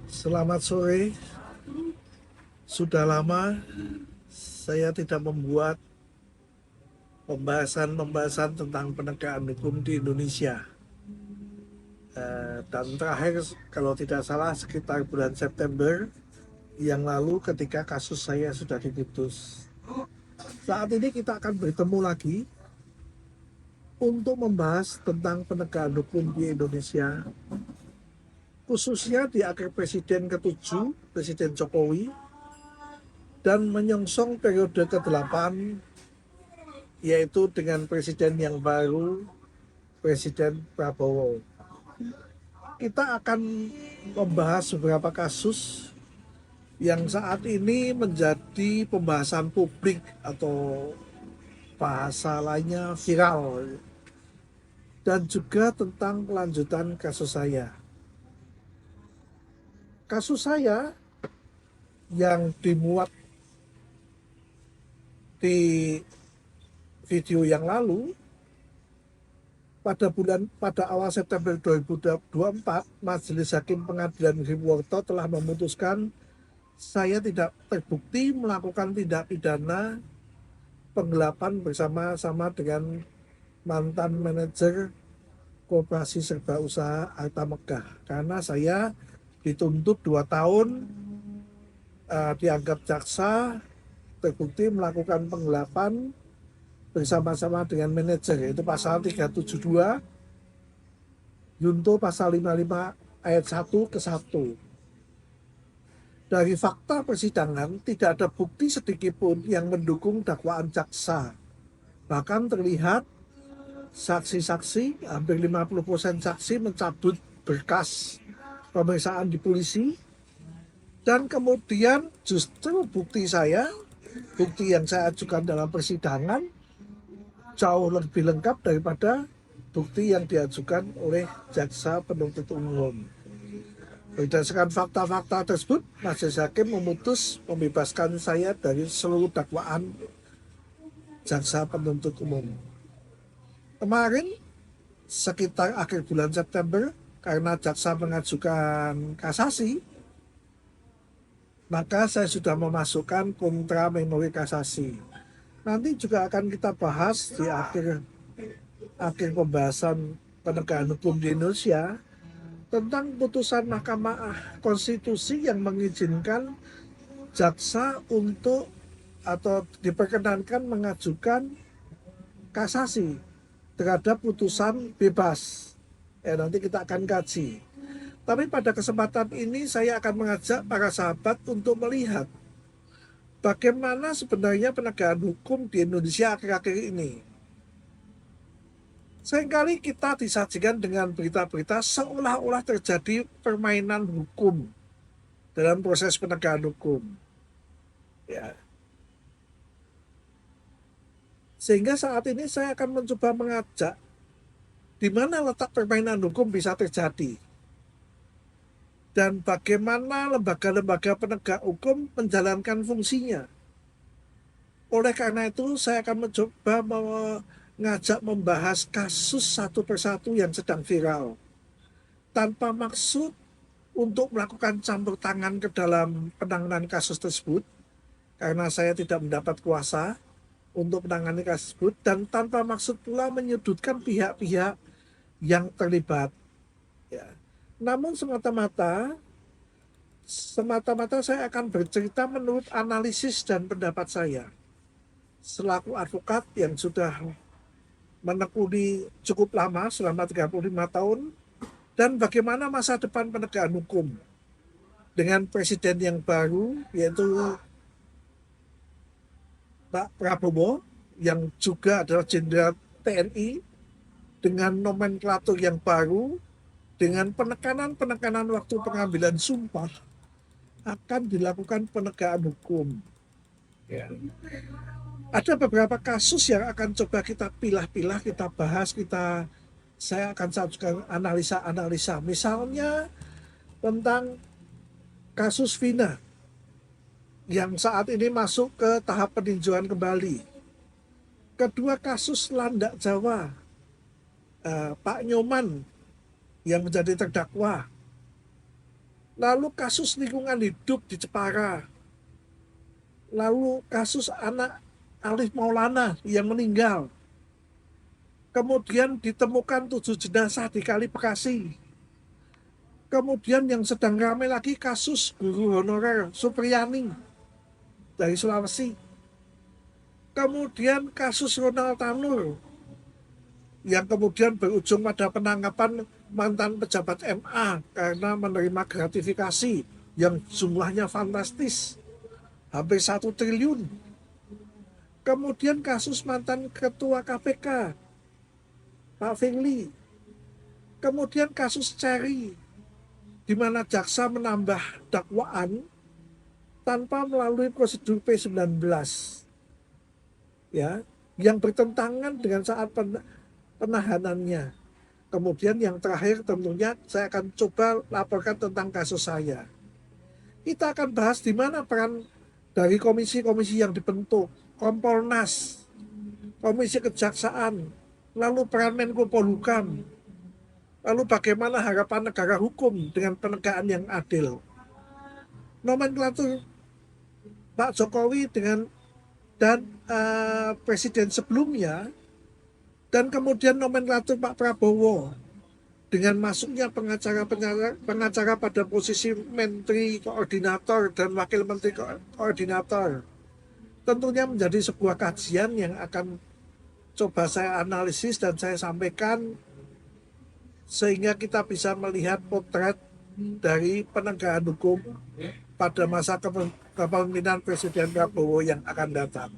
Selamat sore. Sudah lama saya tidak membuat pembahasan tentang penegakan hukum di Indonesia. Dan terakhir, kalau tidak salah, sekitar bulan September yang lalu ketika kasus saya sudah diputus. Saat ini kita akan bertemu lagi untuk membahas tentang penegakan hukum di Indonesia, khususnya di akhir Presiden ke-7, Presiden Jokowi, dan menyongsong periode ke-8, yaitu dengan presiden yang baru, Presiden Prabowo. Kita akan membahas beberapa kasus yang saat ini menjadi pembahasan publik atau bahasa lainnya viral, dan juga tentang kelanjutan kasus saya. Kasus saya yang dimuat di video yang lalu pada awal September 2024, Majelis Hakim Pengadilan Negeri Purwokerto telah memutuskan saya tidak terbukti melakukan tindak pidana penggelapan bersama-sama dengan mantan manajer Koperasi Serba Usaha Arta Megah, karena saya dituntut 2 tahun, dianggap jaksa terbukti melakukan penggelapan bersama-sama dengan manajer, yaitu pasal 372 Junto pasal 55 ayat 1 ke 1. Dari fakta persidangan tidak ada bukti sedikitpun yang mendukung dakwaan jaksa. Bahkan terlihat saksi-saksi, hampir 50% saksi mencabut berkas pemeriksaan di polisi, dan kemudian justru bukti yang saya ajukan dalam persidangan jauh lebih lengkap daripada bukti yang diajukan oleh jaksa penuntut umum. Berdasarkan fakta-fakta tersebut, Majelis Hakim memutus membebaskan saya dari seluruh dakwaan jaksa penuntut umum. Kemarin, sekitar akhir bulan September, karena jaksa mengajukan kasasi, maka saya sudah memasukkan kontra memori kasasi. Nanti juga akan kita bahas di akhir pembahasan penegakan hukum di Indonesia tentang putusan Mahkamah Konstitusi yang mengizinkan jaksa untuk atau diperkenankan mengajukan kasasi terhadap putusan bebas. Nanti kita akan kaji. Tapi pada kesempatan ini saya akan mengajak para sahabat untuk melihat bagaimana sebenarnya penegakan hukum di Indonesia akhir-akhir ini. Seringkali kita disajikan dengan berita-berita seolah-olah terjadi permainan hukum dalam proses penegakan hukum. Ya. Sehingga saat ini saya akan mencoba mengajak di mana letak permainan hukum bisa terjadi dan bagaimana lembaga-lembaga penegak hukum menjalankan fungsinya. Oleh karena itu, saya akan mencoba mengajak membahas kasus satu persatu yang sedang viral, tanpa maksud untuk melakukan campur tangan ke dalam penanganan kasus tersebut, karena saya tidak mendapat kuasa untuk menangani kasus tersebut, dan tanpa maksud pula menyudutkan pihak-pihak yang terlibat. Ya. Namun semata-mata saya akan bercerita menurut analisis dan pendapat saya selaku advokat yang sudah menekuni cukup lama, selama 35 tahun, dan bagaimana masa depan penegakan hukum dengan presiden yang baru, yaitu Pak Prabowo, yang juga adalah Jenderal TNI, dengan nomenklatur yang baru, dengan penekanan waktu pengambilan sumpah, akan dilakukan penegakan hukum. Ya. Ada beberapa kasus yang akan coba kita pilah-pilah, kita bahas, saya akan sajikan analisa-analisa. Misalnya tentang kasus Vina yang saat ini masuk ke tahap peninjauan kembali. Kedua kasus Landak Jawa, Pak Nyoman yang menjadi terdakwa. lalu kasus lingkungan hidup di Jepara, lalu kasus anak Alif Maulana yang meninggal, kemudian ditemukan 7 jenazah di Kali Bekasi, kemudian yang sedang ramai lagi kasus guru honorer Supriyani dari Sulawesi, kemudian kasus Ronald Tanur yang kemudian berujung pada penangkapan mantan pejabat MA karena menerima gratifikasi yang jumlahnya fantastis, hampir 1 triliun. Kemudian kasus mantan ketua KPK, Pak Firly. Kemudian kasus Cherry, di mana jaksa menambah dakwaan tanpa melalui prosedur P19, ya, yang bertentangan dengan saat penahanannya. Kemudian yang terakhir tentunya saya akan coba laporkan tentang kasus saya. Kita akan bahas di mana peran dari komisi-komisi yang dibentuk, Kompolnas, Komisi Kejaksaan, lalu peran Menko Polhukam, lalu bagaimana harapan negara hukum dengan penegakan yang adil. Nomenklatur Pak Jokowi dan presiden sebelumnya, dan kemudian nomenklatur Pak Prabowo dengan masuknya pengacara pada posisi menteri koordinator dan wakil menteri koordinator, tentunya menjadi sebuah kajian yang akan coba saya analisis dan saya sampaikan sehingga kita bisa melihat potret dari penegakan hukum pada masa kepemimpinan Presiden Prabowo yang akan datang.